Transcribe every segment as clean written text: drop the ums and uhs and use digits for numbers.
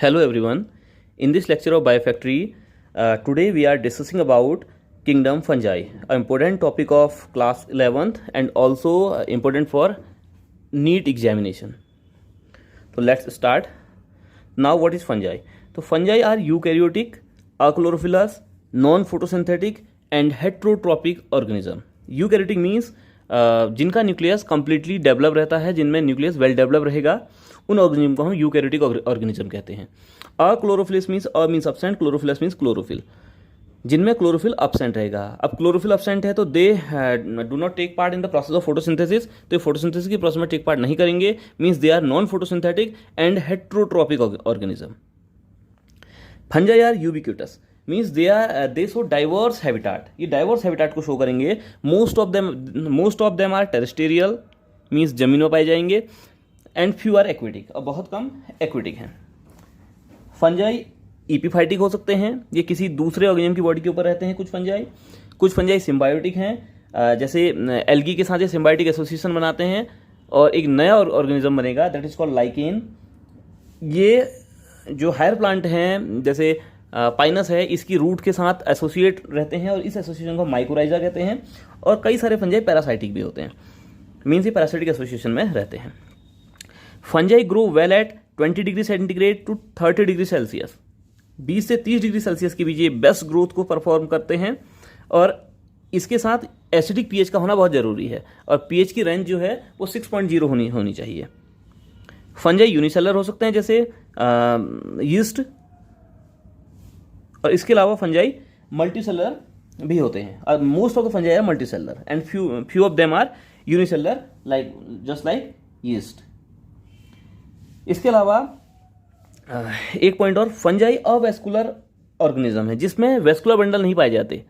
Hello everyone. In this lecture of Biofactory, today we are discussing about kingdom fungi, an important topic of class 11th and also important for NEET examination. So let's start. Now what is fungi? So fungi are eukaryotic, achlorophyllous, non-photosynthetic and heterotrophic organism. Eukaryotic means जिनका nucleus completely develop रहता है, जिनमें nucleus well develop रहेगा, उन organism को हम eukaryotic organism कहते हैं। Chlorophyllous means means absent, chlorophyllous means chlorophyll, जिनमें क्लोरोफिल अब्सेंट रहेगा। अब क्लोरोफिल अब्सेंट है तो they do not take part in the process of photosynthesis, तो ये फोटोसिंथेसिस की प्रोसेस में टेक पार्ट नहीं करेंगे, means they are non photosynthetic and heterotrophic organism. Fungi are ubiquitous means they show diverse habitat, ये diverse habitat को show करेंगे। Most of them are terrestrial means जमीनों पाए जाएंगे, एंड फ्यू आर एक्वेटिक, और बहुत कम एक्वेटिक हैं। फंजाई इपीफाइटिक हो सकते हैं, ये किसी दूसरे ऑर्गेनिज्म की बॉडी के ऊपर रहते हैं। कुछ फंजाई सिम्बायोटिक हैं, जैसे एल्गी के साथ ये सिम्बायोटिक एसोसिएशन बनाते हैं और एक नया ऑर्गेनिज्म बनेगा, दैट इज कॉल्ड लाइकेन। ये जो हायर प्लांट हैं जैसे पाइनस है, इसकी रूट के साथ एसोसिएट रहते हैं और इस एसोसिएशन को माइकोराइजा कहते हैं। और कई सारे फंजाई पैरासाइटिक भी होते हैं, मीन्स ये पैरासाइटिक एसोसिएशन में रहते हैं। Fungi grow well at 20 degree centigrade to 30 degree Celsius, 20 से 30 डिग्री सेल्सियस के बीच ये बेस्ट ग्रोथ को परफॉर्म करते हैं। और इसके साथ एसिडिक पीएच का होना बहुत जरूरी है, और पीएच की रेंज जो है वो 6.0 होनी चाहिए। फंजाई यूनिसेलर हो सकते हैं जैसे यीस्ट, और इसके अलावा फंजाई मल्टीसेलर भी होते हैं। Most of the fungi are multicellular and few of them are unicellular, like just like yeast. इसके अलावा एक पॉइंट और, फंजाई अवेस्कुलर ऑर्गेनिज्म है जिसमें वेस्कुलर बंडल नहीं पाए जाते।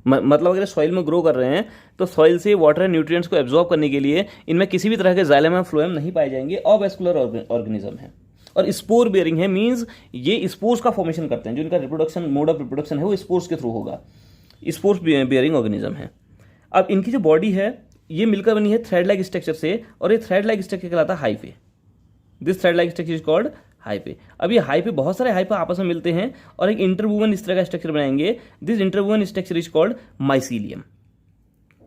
मतलब अगर सॉइल में ग्रो कर रहे हैं तो सॉइल से वाटर एंड न्यूट्रिएंट्स को एब्जॉर्ब करने के लिए इनमें किसी भी तरह के जाइलम या फ्लोएम नहीं पाए जाएंगे, अवेस्कुलर ऑर्गेनिज्म है। और स्पोर बेयरिंग है, मींस ये स्पोर्स का फॉर्मेशन करते हैं, जो इनका रिप्रोडक्शन मोड ऑफ रिप्रोडक्शन है वो स्पोर्स के थ्रू होगा। स्पोर्स बेयरिंग ऑर्गेनिज्म है। अब इनकी जो बॉडी है ये मिलकर बनी है थ्रेड लाइक स्ट्रक्चर से, और ये थ्रेड लाइक स्ट्रक्चर कहलाता है hyphae. This thread like structure is called hyphae. अब ये हाइफे, बहुत सारे हाइफे आपस में मिलते हैं और एक इंटरवूवन इस तरह का स्ट्रक्चर बनाएंगे। This interwoven structure is called mycelium.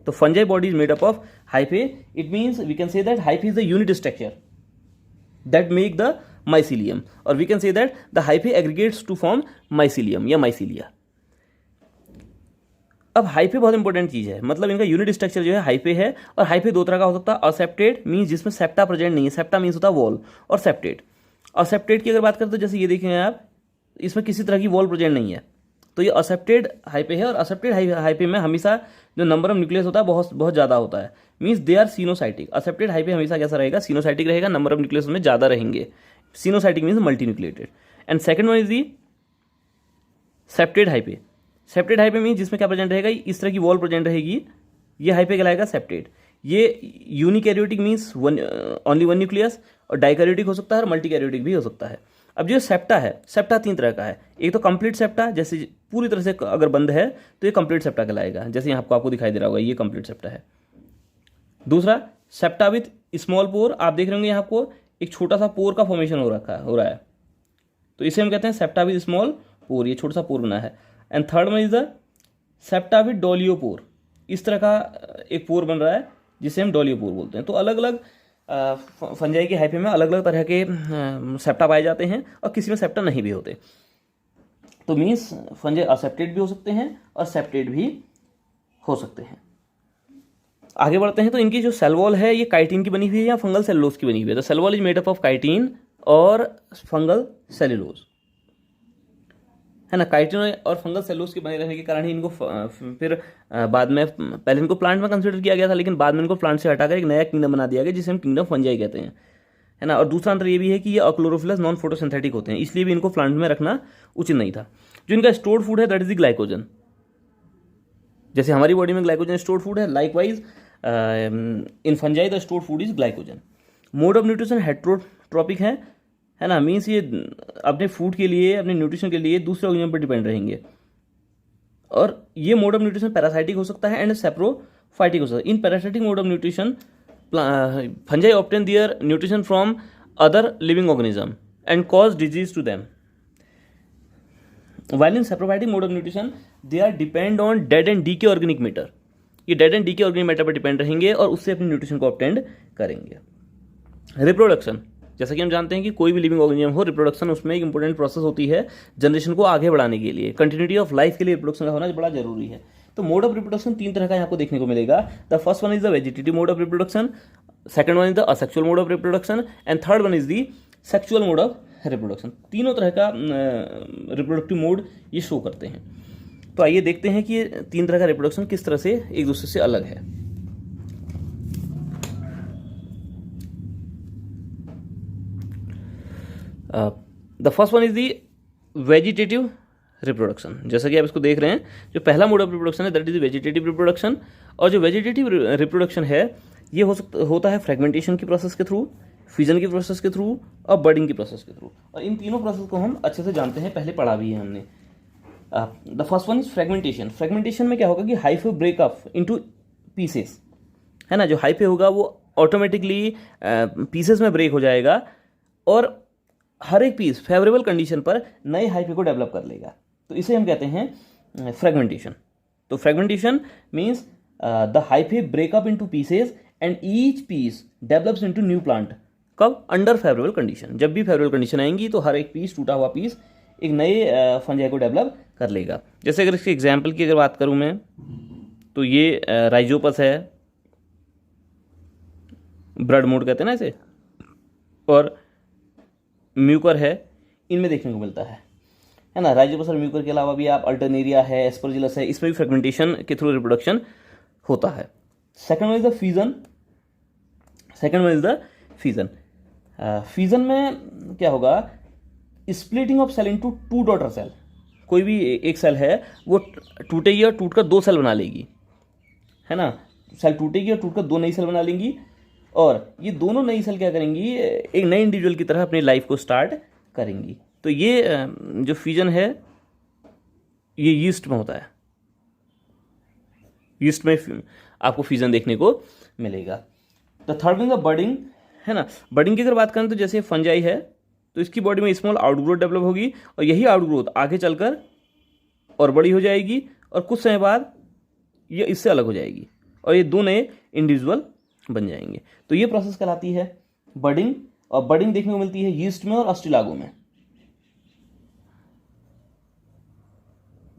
तो fungi body is made up of hyphae. It means we can say that hyphae is the unit structure that make the mycelium, or we can say that the hyphae aggregates to form mycelium या mycelia। अब hyphae बहुत important चीज है, मतलब इनका unit structure जो है hyphae है। और हाइफे दो तरह का हो सकता है, असेप्टेड मीन्स जिसमें सेप्टा प्रेजेंट नहीं है, सेप्टा मीन्स होता है वॉल, और सेप्टेड। असेप्टेड की अगर बात करें तो जैसे ये देखेंगे आप, इसमें किसी तरह की वॉल प्रेजेंट नहीं है, तो ये असेप्टेड हाइफे है। और असेप्टेड हाइफे में हमेशा जो नंबर ऑफ न्यूक्लियस होता है बहुत ज्यादा होता है, means they are coenocytic. Aseptate hyphae हमेशा कैसा रहेगा, सीनोसाइटिक रहेगा, नंबर ऑफ न्यूक्लियस में ज्यादा रहेंगे। Coenocytic means multinucleated. And second one is the septate hyphae. Septate hyphae means जिसमें क्या प्रेजेंट रहेगा, इस तरह की वॉल प्रेजेंट रहेगी, ये हाइफे कहलाएगा सेप्टेड। ये यूनिकैरियोटिक मीन्स ओनली वन न्यूक्लियस, और डाइकैरियोटिक हो सकता है और मल्टीकैरियोटिक भी हो सकता है। अब जो सेप्टा है, सेप्टा 3 तरह का है। एक तो कंप्लीट सेप्टा, जैसे पूरी तरह से अगर बंद है तो ये कंप्लीट सेप्टा कहलाएगा, जैसे यहाँ आपको दिखाई दे रहा होगा, ये कंप्लीट सेप्टा है। दूसरा सेप्टा विथ स्मॉल पोर, आप देख रहे होंगे यहाँ आपको एक छोटा सा पोर का फॉर्मेशन हो रहा है, तो इसे हम कहते हैं सेप्टा विद स्मॉल पोर, ये छोटा सा पोर बना है। And third one is the septa with dolipore, इस तरह का एक पोर बन रहा है जिसे हम डोलियोपोर बोलते हैं। तो अलग अलग फंजाई के हाइफे में अलग अलग तरह के सेप्टा पाए जाते हैं, और किसी में सेप्टा नहीं भी होते। तो मीन्स फंजाई असेप्टेड भी हो सकते हैं और सेप्टेड भी हो सकते हैं। आगे बढ़ते हैं तो इनकी जो सेल वॉल है ये काइटिन की बनी हुई है या फंगल सेलुलोज की बनी हुई है। तो cell wall is made up of chitin और फंगल सेलुलोज, है ना। काइटिन और फंगल सेलुलोज के बने रहने के कारण ही इनको फिर बाद में, पहले इनको प्लांट में कंसिडर किया गया था, लेकिन बाद में इनको प्लांट से हटाकर एक नया किंगडम बना दिया गया जिसे हम किंगडम फंजाई कहते हैं, है ना। और दूसरा अंतर ये भी है कि ये अक्लोरोफिलस नॉन फोटोसिंथेटिक होते हैं, इसलिए भी इनको प्लांट में रखना उचित नहीं था। जो इनका स्टोर्ड फूड है दैट इज द ग्लाइकोजन। जैसे हमारी बॉडी में ग्लाइकोजन स्टोर्ड फूड है, likewise in fungi the stored food is glycogen. Mode of nutrition heterotrophic है ना, मीन्स ये अपने फूड के लिए, अपने न्यूट्रिशन के लिए दूसरे ऑर्गेनिज्म पर डिपेंड रहेंगे। और ये मोड ऑफ न्यूट्रिशन पैरासाइटिक हो सकता है एंड सेप्रोफाइटिक हो सकता है। In parasitic mode of nutrition fungi obtain their nutrition from other living organism and cause disease to them. While in saprophytic mode of nutrition, they are depend on dead and decay organic matter. ये dead and decay organic matter पर depend रहेंगे और उससे अपनी nutrition को obtained करेंगे. Reproduction, जैसा कि हम जानते हैं कि कोई भी लिविंग ऑर्गेनिज्म हो, रिप्रोडक्शन उसमें एक इंपॉर्टेंट प्रोसेस होती है जनरेशन को आगे बढ़ाने के लिए. कंटिन्यूटी ऑफ लाइफ के लिए रिप्रोडक्शन का होना बड़ा जरूरी है. तो मोड ऑफ रिप्रोडक्शन 3 तरह का यहाँ आपको देखने को मिलेगा. The first one is the vegetative mode of reproduction, second one is the asexual mode of reproduction and third one is the sexual mode of reproduction. तीनों तरह का रिप्रोडक्टिव मोड ये शो करते हैं. तो आइए देखते हैं कि ये 3 तरह का रिप्रोडक्शन किस तरह से एक दूसरे से अलग है. The first one is the vegetative reproduction. जैसा कि आप इसको देख रहे हैं, जो पहला मोड ऑफ रिप्रोडक्शन है दैट इज वेजिटेटिव रिप्रोडक्शन. और जो वेजिटेटिव रिप्रोडक्शन है ये होता है फ्रेगमेंटेशन की प्रोसेस के थ्रू, फ्यूजन की प्रोसेस के थ्रू और बर्डिंग की प्रोसेस के थ्रू. और इन तीनों प्रोसेस को हम अच्छे से जानते हैं, पहले पढ़ा भी है हमने. The first one is fragmentation. Fragmentation में क्या होगा कि हाइफे ब्रेकअप इनटू पीसेस, है ना. जो हाइफे होगा वो ऑटोमेटिकली पीसेस में ब्रेक हो जाएगा और हर एक पीस फेवरेबल कंडीशन पर नए हाइफे को डेवलप कर लेगा. तो इसे हम कहते हैं फ्रेगमेंटेशन. तो fragmentation means the hyphae break up into pieces and each piece develops into new plant. कब? Under favourable condition. जब भी फेवरेबल कंडीशन आएंगी तो हर एक पीस, टूटा हुआ पीस, एक नए फंजाई को डेवलप कर लेगा. जैसे अगर इसके एग्जाम्पल की अगर बात करूं मैं, तो ये राइजोपस है, ब्रड मोड कहते हैं ना इसे, और म्यूकर है, इनमें देखने को मिलता है ना. राइजोपस और म्यूकर के अलावा भी आप अल्टरनेरिया है, एस्परजिलस है, इसमें भी फ्रेगमेंटेशन के थ्रू रिप्रोडक्शन होता है. Second one is the fusion. Fusion में क्या होगा? Splitting of cell into 2 daughter cell. कोई भी एक सेल है वो टूटेगी और टूटकर 2 सेल बना लेगी, है ना. सेल टूटेगी और टूटकर 2 नई सेल बना लेंगी और ये दोनों नई सेल क्या करेंगी? एक नए इंडिविजुअल की तरह अपनी लाइफ को स्टार्ट करेंगी. तो ये जो फ्यूजन है ये यीस्ट में होता है. यीस्ट में आपको फ्यूजन देखने को मिलेगा. द थर्ड वन द बर्डिंग, है ना. बर्डिंग की अगर बात करें तो जैसे फंजाई है तो इसकी बॉडी में स्मॉल आउटग्रोथ डेवलप होगी और यही आउटग्रोथ आगे चलकर और बड़ी हो जाएगी और कुछ समय बाद ये इससे अलग हो जाएगी और ये 2 नए इंडिविजुअल बन जाएंगे. तो ये प्रोसेस कहलाती है बर्डिंग. और बर्डिंग देखने को मिलती है यीस्ट में और अस्टिलागो में.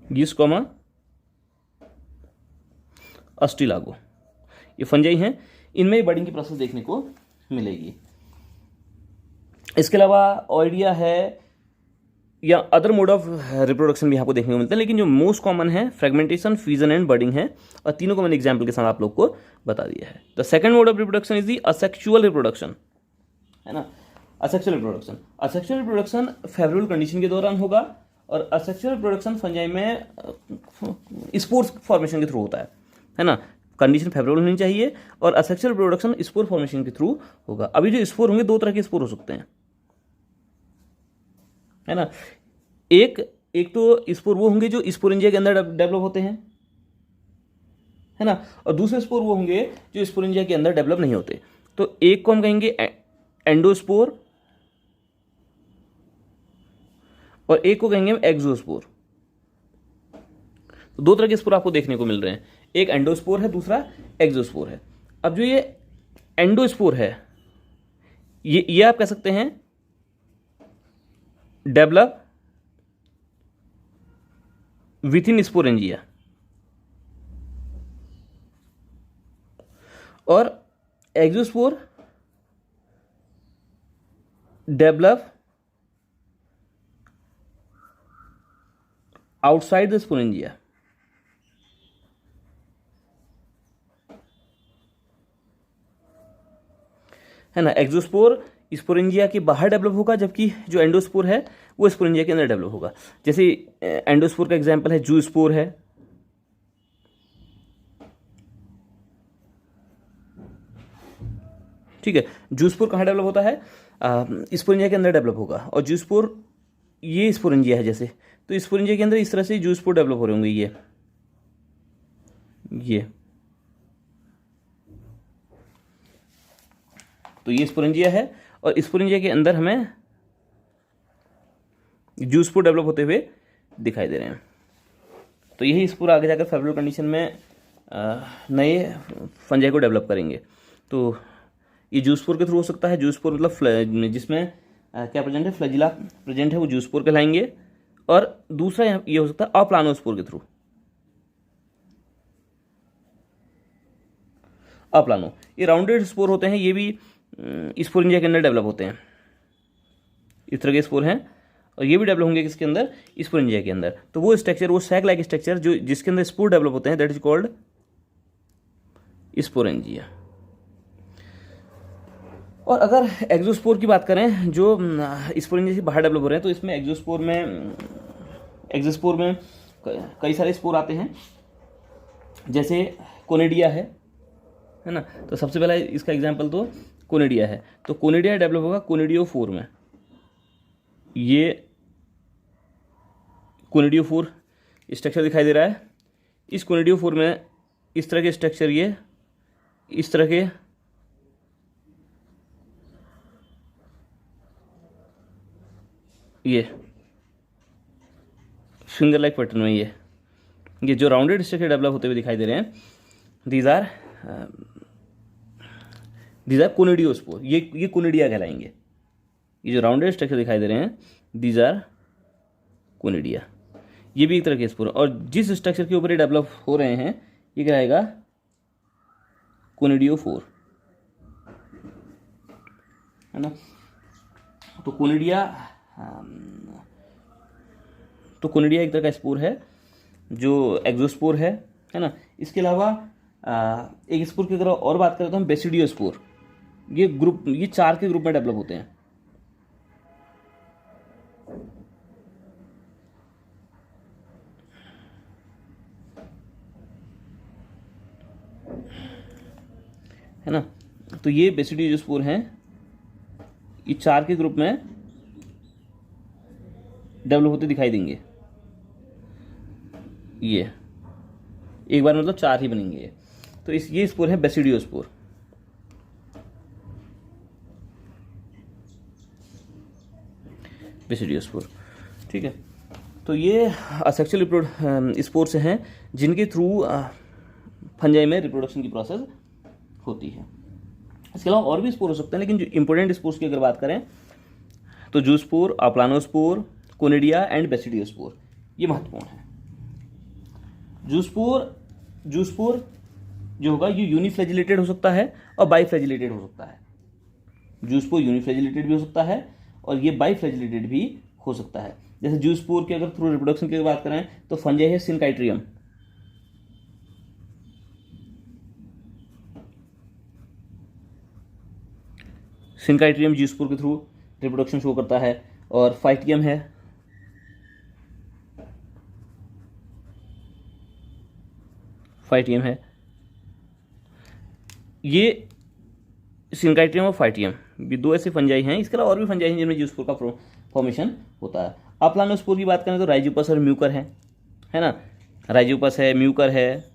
यीस्ट कॉमा अस्टिलागो ये फंजाई हैं, इनमें बर्डिंग की प्रोसेस देखने को मिलेगी. इसके अलावा ऑइडिया है या अदर मोड ऑफ रिप्रोडक्शन भी आपको देखने को मिलते हैं, लेकिन जो मोस्ट कॉमन है फ्रेगमेंटेशन, फ्यूजन एंड बर्डिंग है. और तीनों को मैंने एग्जांपल के साथ आप लोग को बता दिया है. The second mode of reproduction is the asexual reproduction, है ना. असेक्सुअल रिप्रोडक्शन फेवरेबल कंडीशन के दौरान होगा और असेक्सुअल रिप्रोडक्शन फंजाई में स्पोर्स फॉर्मेशन के थ्रू होता है ना. कंडीशन फेवरेबल होनी चाहिए और असेक्सुअल रिप्रोडक्शन स्पोर फॉर्मेशन के थ्रू होगा. अभी जो स्पोर होंगे 2 तरह के स्पोर हो सकते हैं, है ना. एक तो स्पोर वो होंगे जो स्पोरेंजिया के अंदर डेवलप होते हैं, है ना. और दूसरे स्पोर वो होंगे जो स्पोरेंजिया के अंदर डेवलप नहीं होते. तो एक को हम कहेंगे एंडोस्पोर और एक को कहेंगे एक्सोस्पोर. तो 2 तरह के स्पोर आपको देखने को मिल रहे हैं, एक एंडोस्पोर है, दूसरा एक्सोस्पोर है. अब जो ये एंडोस्पोर है ये आप कह सकते हैं डेवलप विथ इन स्पोरेंजिया और exospore develop outside the sporangia. है ना. एक्सोस्पोर स्पोरेंजिया के बाहर डेवलप होगा जबकि जो एंडोस्पोर है वो स्पोरेंजिया के अंदर डेवलप होगा. जैसे एंडोस्पोर का एग्जांपल है जूस्पोर है, ठीक है. जूस्पोर कहाँ डेवलप होता है? स्पोरेंजिया के अंदर डेवलप होगा. और जूस्पोर ये स्पोरेंजिया है जैसे, तो स्पोरेंजिया के अंदर इस तरह से जूस्पोर डेवलप हो रहे होंगे. ये तो ये स्पोरेंजिया है और स्पोरेंजिया के अंदर हमें जूस्पोर डेवलप होते हुए दिखाई दे रहे हैं। तो यही स्पोर आगे जाकर फेवरेबल कंडीशन में नए फंजाई को डेवलप करेंगे। तो ये जूस्पोर के थ्रू हो सकता है। जूस्पोर मतलब जिसमें क्या प्रेजेंट है, फ्लैजिला प्रेजेंट है, वो जूस्पोर कहलाएंगे। और दूसरा ये हो सकता है अप्लानोस्पोर के थ्रू। अप्लानो ये राउंडेड स्पोर होते हैं, ये भी स्पोरेंजिया के अंदर डेवलप होते हैं। इस तरह के स्पोर हैं और ये भी डेवलप होंगे किसके अंदर, स्पोरेंजिया के अंदर। तो वो स्ट्रक्चर, वो सैक लाइक स्ट्रक्चर जो जिसके अंदर स्पोर डेवलप होते हैं, दैट इज कॉल्ड स्पोरेंजिया। और अगर एक्सोस्पोर की बात करें जो स्पोरेंजिया से बाहर डेवलप हो रहे हैं, तो इसमें एक्सोस्पोर में कई सारे स्पोर आते हैं, जैसे कोनिडिया है ना। तो सबसे पहला इसका एग्जांपल तो कोनिडिया है। तो कोनिडिया डेवलप होगा कोनिडियोफोर में। ये कोनिडियोफोर स्ट्रक्चर दिखाई दे रहा है। इस कोनिडियोफोर में इस तरह के स्ट्रक्चर, ये इस तरह के ये फिंगर लाइक पैटर्न में ये जो राउंडेड स्ट्रक्चर डेवलप होते हुए दिखाई दे रहे हैं, दीज आर कोनिडियोस्पोर। ये कोनिडिया कहलाएंगे। ये जो राउंडेड स्ट्रक्चर दिखाई दे रहे हैं, दीज आर कोनिडिया। ये भी एक तरह के स्पोर। और जिस स्ट्रक्चर के ऊपर ये डेवलप हो रहे हैं, ये कहलाएगा कोनिडियोफोर, है ना। तो कोनिडिया एक तरह का स्पोर है जो एक्सोस्पोर है ना। इसके अलावा एक स्पोर की अगर और बात करें तो हम बेसिडियोस्पोर, ये 4 के ग्रुप में डेवलप होते हैं। है ना। तो ये बेसिडियोस्पोर हैं, ये 4 के ग्रुप में डेवलप होते दिखाई देंगे। ये एक बार मतलब 4 ही बनेंगे। तो ये स्पोर है बेसिडियोस्पोर। ठीक है। तो ये असेक्सुअल स्पोर्स हैं जिनके थ्रू फंजाई में रिप्रोडक्शन की प्रोसेस होती है। इसके अलावा और भी स्पोर हो सकते हैं, लेकिन जो इंपॉर्टेंट स्पोर्स की अगर बात करें तो जूस्पोर, अप्लानोस्पोर, कोनिडिया एंड बेसिडियोस्पोर ये महत्वपूर्ण है। जूस्पोर जो होगा ये यूनिफ्लैजिलेटेड हो सकता है और बाईफ्लैजिलेटेड हो सकता है। जूस्पोर यूनिफ्लैजिलेटेड भी हो सकता है और ये बाईफ्लैजिलेटेड भी हो सकता है। जैसे जूस्पोर के अगर थ्रू रिप्रोडक्शन की बात करें तो फंजाई है सिनकाइट्रियम। सिनकाइट्रियम जूस्पोर के थ्रू रिप्रोडक्शन शो करता है। और फाइटियम है, ये सिनकाइट्रियम और फाइटियम, ये 2 ऐसे फंजाई हैं। इसके अलावा और भी फंजाई हैं जिनमें जूस्पोर का फॉर्मेशन होता है। अप्लानोस्पोर की बात करें तो राइजोपस और म्यूकर है ना। राइजोपस है, म्यूकर है,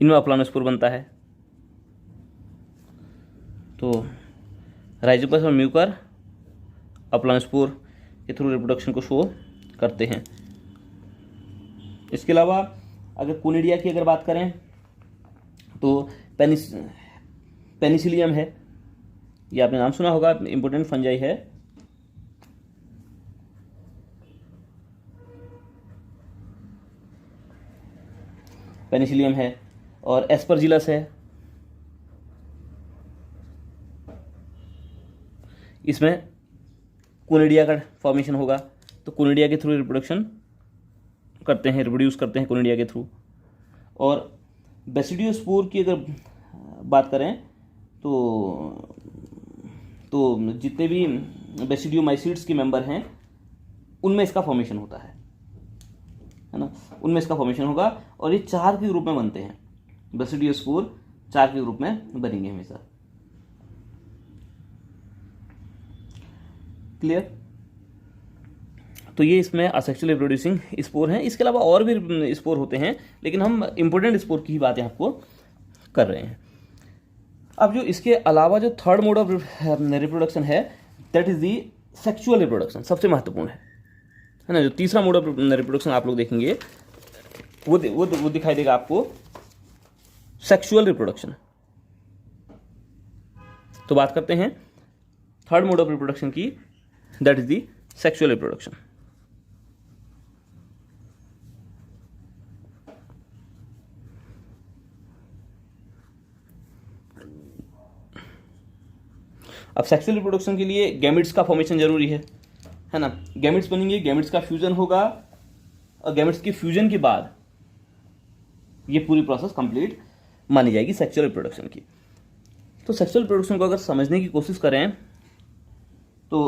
इनमें अप्लानोस्पोर बनता है। तो राइजोपस और म्यूकर अप्लानोस्पोर के थ्रू रिप्रोडक्शन को शो करते हैं। इसके अलावा अगर कोनिडिया की अगर बात करें तो पेनिसिलियम है, ये आपने नाम सुना होगा, इंपोर्टेंट फंजाई है। पेनिसिलियम है और एस्परजिलस है। इसमें कोनिडिया का फॉर्मेशन होगा, तो कोनिडिया के थ्रू रिप्रोडक्शन करते हैं, रिप्रोड्यूस करते हैं कोनिडिया के थ्रू। और बेसिडियोस्पोर की अगर बात करें तो जितने भी बेसिडियोमाइसीड्स के मेंबर हैं उनमें इसका फॉर्मेशन होता है ना, उनमें इसका फॉर्मेशन होगा। और ये 4 के ग्रुप में बनते हैं। बेसिडियोस्पोर 4 के ग्रुप में बनेंगे हमेशा। क्लियर। तो ये इसमें असेक्सुअली रिप्रोड्यूसिंग स्पोर हैं। इसके अलावा और भी स्पोर होते हैं, लेकिन हम इंपोर्टेंट स्पोर की ही बातें आपको कर रहे हैं। अब जो इसके अलावा जो थर्ड मोड ऑफ रिप्रोडक्शन है, that is the sexual reproduction सबसे महत्वपूर्ण है ना। जो तीसरा मोड ऑफ रिप्रोडक्शन आप लोग देखेंगे वो दिखाई देगा आपको सेक्सुअल रिप्रोडक्शन। तो बात करते हैं थर्ड मोड ऑफ रिप्रोडक्शन की, that is the sexual reproduction. अब सेक्सुअल रिप्रोडक्शन के लिए गैमेट्स का फॉर्मेशन जरूरी है ना। गैमेट्स बनेंगे, गैमेट्स का फ्यूजन होगा और गैमेट्स के फ्यूजन के बाद ये पूरी प्रोसेस कंप्लीट मानी जाएगी सेक्सुअल रिप्रोडक्शन की। तो सेक्सुअल रिप्रोडक्शन को अगर समझने की कोशिश करें तो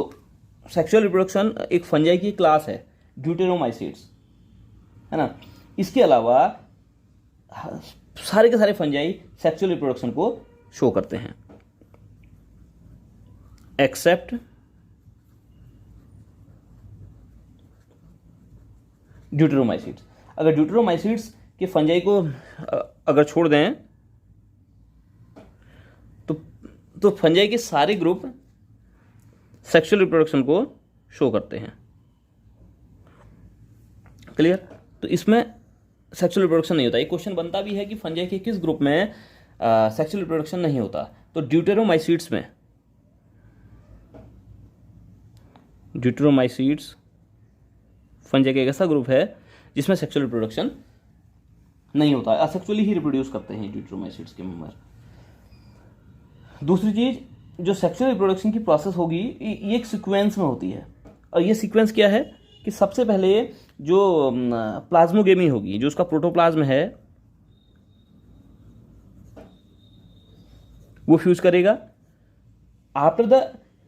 सेक्सुअल रिप्रोडक्शन एक फंजाई की क्लास है, ड्यूटेरोमाइसीड्स, है ना। इसके अलावा सारे के सारे फंजाई सेक्सुअल रिप्रोडक्शन को शो करते हैं एक्सेप्ट ड्यूटेरोमाइसीड्स। अगर ड्यूटेरोमाइसीड्स के फंजाई को अगर छोड़ दें तो फंजाई के सारे ग्रुप सेक्सुअल रिप्रोडक्शन को शो करते हैं। क्लियर? तो इसमें सेक्सुअल रिप्रोडक्शन नहीं होता। एक क्वेश्चन बनता भी है कि फंजाई के किस ग्रुप में सेक्सुअल रिप्रोडक्शन नहीं होता। तो ड्यूटेरोमाइसीड्स में, ड्यूटेरोमाइसीड्स फंजाई का एक ऐसा ग्रुप है जिसमें सेक्सुअल रिप्रोडक्शन नहीं होता है, असेक्सुअली ही रिप्रोड्यूस करते हैं ड्यूटेरोमाइसीड्स के मेंबर। दूसरी चीज, जो सेक्सुअल रिप्रोडक्शन की प्रोसेस होगी ये एक सीक्वेंस में होती है, और ये सीक्वेंस क्या है कि सबसे पहले जो प्लाज्मोगेमी होगी, जो उसका प्रोटोप्लाज्म है वो फ्यूज करेगा। After the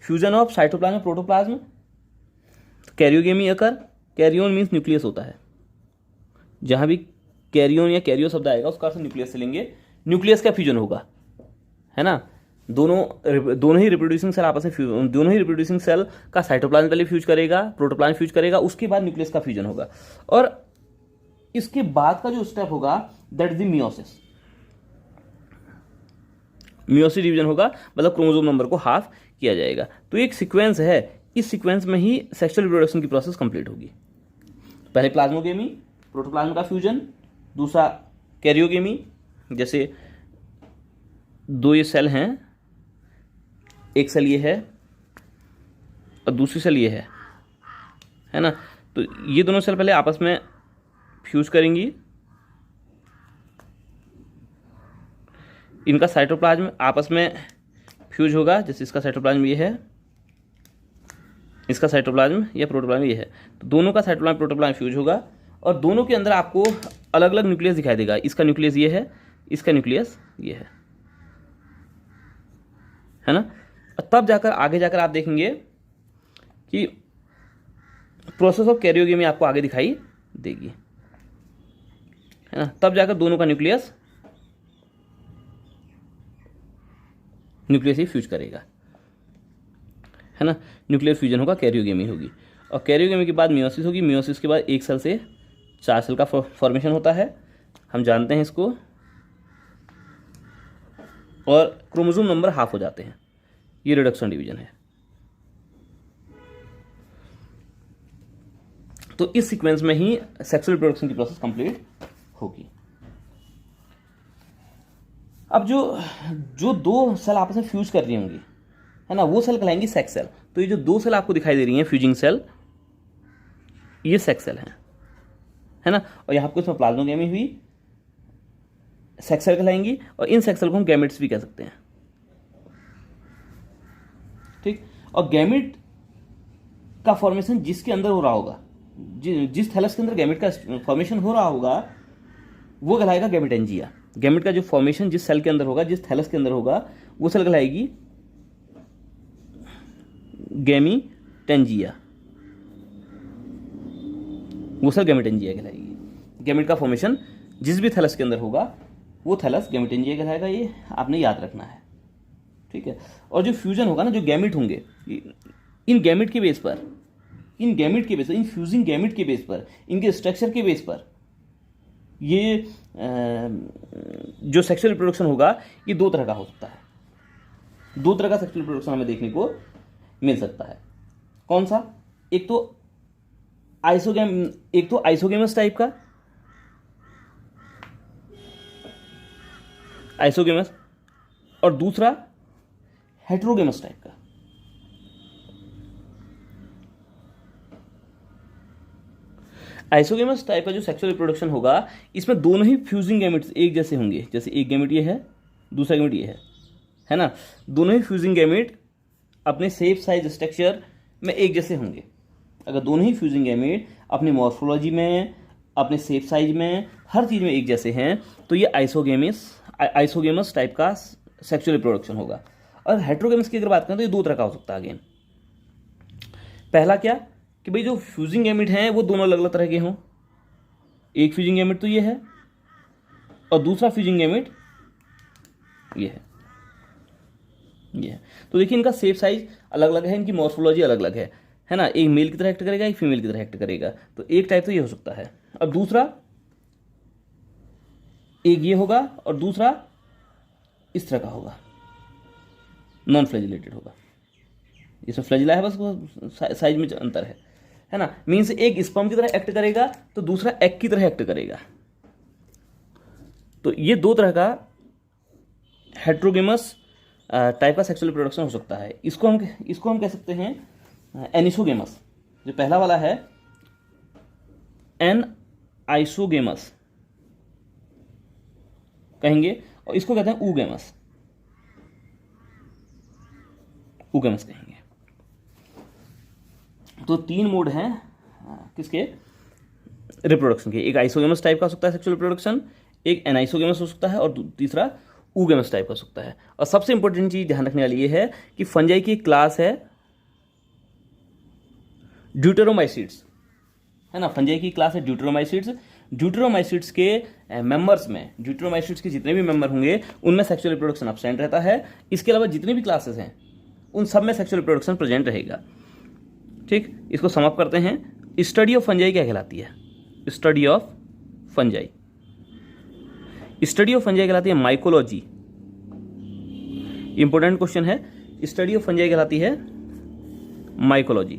fusion of cytoplasm protoplasm karyogamy occur. कैरियोन means nucleus होता है। जहां भी कैरियोन या कैरियो शब्द आएगा उसका अर्थ न्यूक्लियस से लेंगे। न्यूक्लियस का फ्यूजन होगा, है ना। दोनों ही रिप्रोड्यूसिंग सेल आपस में, दोनों ही रिप्रोड्यूसिंग सेल का साइटोप्लाज्म पहले फ्यूज करेगा, प्रोटोप्लाज्म फ्यूज करेगा, उसके बाद न्यूक्लियस का फ्यूजन होगा। और इसके बाद का जो स्टेप होगा that is the meiosis. Meiosis division होगा, मतलब क्रोमोसोम नंबर को हाफ किया जाएगा। तो एक सीक्वेंस है, इस सीक्वेंस में ही सेक्सुअल रिप्रोडक्शन की प्रोसेस कंप्लीट होगी। पहले प्लाज्मोगेमी, प्रोटोप्लाज्म का फ्यूजन, दूसरा कैरियोगेमी, जैसे दो ये सेल हैं, एक सेल ये है और दूसरी सेल ये है ना। तो ये दोनों सेल पहले आपस में फ्यूज करेंगी, इनका साइटोप्लाज्म आपस में फ्यूज होगा। जैसे इसका साइटोप्लाज्म ये है, इसका साइटोप्लाज्म या प्रोटोप्लाज्म ये है, तो दोनों का साइटोप्लाज्म प्रोटोप्लाज्म फ्यूज होगा और दोनों के अंदर आपको अलग अलग न्यूक्लियस दिखाई देगा। इसका न्यूक्लियस ये है, इसका न्यूक्लियस ये है ना। तब जाकर आगे जाकर आप देखेंगे कि प्रोसेस ऑफ कैरियोगेमी आपको आगे दिखाई देगी, है ना। तब जाकर दोनों का न्यूक्लियस ही फ्यूज करेगा, है ना। न्यूक्लियर फ्यूजन होगा, कैरियोगेमी होगी, और कैरियोगेमी के बाद मियोसिस होगी। मियोसिस के बाद एक सेल से 4 सेल का फॉर्मेशन होता है, हम जानते हैं इसको, और क्रोमोसोम नंबर हाफ हो जाते हैं। ये रिडक्शन डिवीजन है। तो इस सीक्वेंस में ही सेक्सुअल रिप्रोडक्शन की प्रोसेस कंप्लीट होगी। अब जो दो सेल आपस में फ्यूज कर रही होंगी, है ना, वो सेल कहलाएंगी सेक्स सेल। तो ये जो दो सेल आपको दिखाई दे रही हैं फ्यूजिंग सेल, ये सेक्स सेल है ना। और यहां आपको इसमें प्लाज्मोगेमी हुई, सेक्स सेल कहलाएंगी, और इन सेक्स सेल को हम गैमेट्स भी कह सकते हैं, ठीक। और गैमेट का फॉर्मेशन जिसके अंदर हो रहा होगा, जिस थैलस के अंदर गैमेट का फॉर्मेशन हो रहा होगा वो कहलाएगा गैमेटेंजिया। गैमेट का जो फॉर्मेशन जिस सेल के अंदर होगा, जिस थैलस के अंदर होगा, वो सेल कहलाएगी गैमीटेंजिया। वो सेल गैमेटेंजिया कहलाएगी। गैमेट का फॉर्मेशन जिस भी थैलस के अंदर होगा वो थैलस गैमेटेंजिया कहलाएगा। ये आपने याद रखना है, ठीक है। और जो फ्यूजन होगा ना, जो गैमेट होंगे, इन गैमेट के बेस पर, इन फ्यूजिंग गैमेट के बेस पर, इनके स्ट्रक्चर के बेस पर ये जो सेक्सुअल रिप्रोडक्शन होगा ये 2 तरह का हो सकता है। 2 तरह का सेक्सुअल रिप्रोडक्शन हमें देखने को मिल सकता है। कौन सा? एक तो आइसोगेमस टाइप का, आइसोगेमस, और दूसरा हेटेरोगेमस टाइप का। आइसोगेमस टाइप का जो सेक्सुअल रिप्रोडक्शन होगा, इसमें दोनों ही फ्यूजिंग गैमेट्स एक जैसे होंगे। जैसे एक गैमेट ये है, दूसरा गैमेट ये है ना, दोनों ही फ्यूजिंग गैमेट अपने शेप, साइज, स्ट्रक्चर में एक जैसे होंगे। अगर दोनों ही फ्यूजिंग गैमेट अपनी मॉर्फोलॉजी में, अपने शेप, साइज में, हर चीज़ में एक जैसे हैं, तो ये आइसोगेमस टाइप का सेक्सुअल रिप्रोडक्शन होगा। और हेटेरोगेमस की अगर बात करें तो ये दो तरह का हो सकता है। अगेन, पहला क्या कि भाई जो फ्यूजिंग गैमेट हैं वो दोनों अलग अलग तरह के हों। एक फ्यूजिंग गैमेट तो ये है और दूसरा फ्यूजिंग गैमेट ये है। तो देखिए इनका शेप, साइज अलग अलग है, इनकी मॉर्फोलॉजी अलग अलग है ना। एक मेल की तरह एक्ट करेगा, एक फीमेल की तरह एक्ट करेगा। तो एक टाइप तो ये हो सकता है, और दूसरा एक ये होगा और दूसरा इस तरह का होगा, नॉन फ्लैजिलेटेड होगा। इसमें फ्लैजिला है, बस साइज में अंतर है ना। मीन्स एक स्पर्म की तरह एक्ट करेगा तो दूसरा एग की तरह एक्ट करेगा। तो ये दो तरह का हेटेरोगेमस टाइप का सेक्सुअल रिप्रोडक्शन हो सकता है। इसको हम कह सकते हैं एनिसोगेमस। जो पहला वाला है एन आइसोगेमस कहेंगे, और इसको कहते हैं ऊगेमस कहेंगे। तो तीन मोड हैं किसके? रिप्रोडक्शन के। एक आइसोगेमस टाइप का हो सकता है सेक्सुअल रिप्रोडक्शन, एक एनाइसोगेमस हो सकता है, और तीसरा ऊगेमस टाइप का हो सकता है। और सबसे इंपॉर्टेंट चीज ध्यान रखने वाली ये है कि फंजाई की क्लास है ड्यूटेरोमाइसीड्स, है ना। फंजाई की क्लास है ड्यूटेरोमाइसीड्स। ड्यूटेरोमाइसीड्स के मेंबर्स में, ड्यूटेरोमाइसीड्स के जितने भी मेंबर होंगे उनमें सेक्सुअल रिप्रोडक्शन एब्सेंट रहता है। इसके अलावा जितनी भी क्लासेस हैं उन सब में सेक्सुअल रिप्रोडक्शन प्रेजेंट रहेगा। ठीक, इसको समाप्त करते हैं। स्टडी ऑफ फंजाई क्या कहलाती है? स्टडी ऑफ फंजाई कहलाती है माइकोलॉजी। इंपॉर्टेंट क्वेश्चन है। स्टडी ऑफ फंजाई कहलाती है माइकोलॉजी।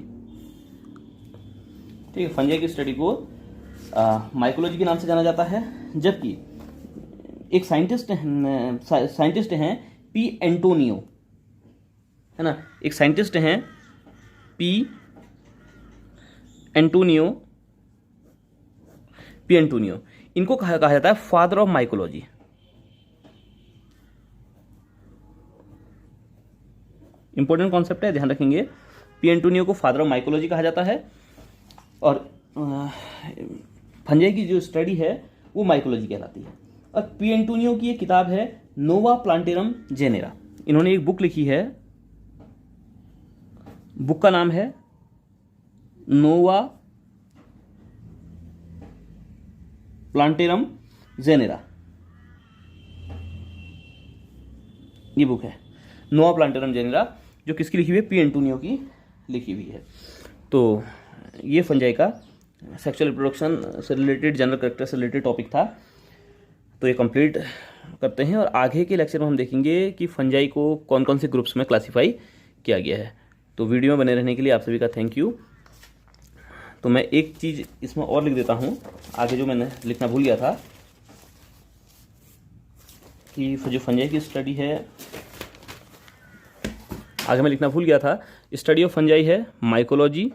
ठीक है, फंजाई की स्टडी को माइकोलॉजी के नाम से जाना जाता है। जबकि एक साइंटिस्ट हैं पी एंटोनियो, है ना। एक साइंटिस्ट हैं पी एंटोनियो, इनको कहा जाता है father of mycology. Important concept है, ध्यान रखेंगे। पी एंटोनियो को फादर ऑफ माइकोलॉजी कहा जाता है, और फंजाई की जो स्टडी है वो माइकोलॉजी कहलाती है। और पी एंटोनियो की एक किताब है नोवा प्लांटेरम जेनेरा। इन्होंने एक बुक लिखी है, बुक का नाम है नोवा प्लांटेरम जेनेरा। ये बुक है नोवा प्लांटेरम जेनेरा, जो किसकी लिखी हुई है? पी एंटोनियो की लिखी हुई है। तो ये फंजाई का सेक्सुअल रिप्रोडक्शन से रिलेटेड, जनरल कैरेक्टर से रिलेटेड टॉपिक था। तो ये कंप्लीट करते हैं, और आगे के लेक्चर में हम देखेंगे कि फंजाई को कौन कौन से ग्रुप्स में क्लासीफाई किया गया है। तो वीडियो में बने रहने के लिए आप सभी का थैंक यू। तो मैं एक चीज़ इसमें और लिख देता हूँ आगे, जो मैंने लिखना भूल गया था, कि जो फंजाई की स्टडी है, आगे मैं लिखना भूल गया था, स्टडी ऑफ फंजाई है माइकोलॉजी,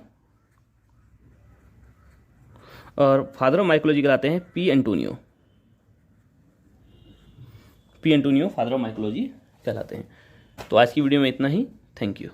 और फादर ऑफ माइकोलॉजी कहलाते हैं P Antonio. Father of mycology कहलाते हैं। तो आज की वीडियो में इतना ही। Thank you.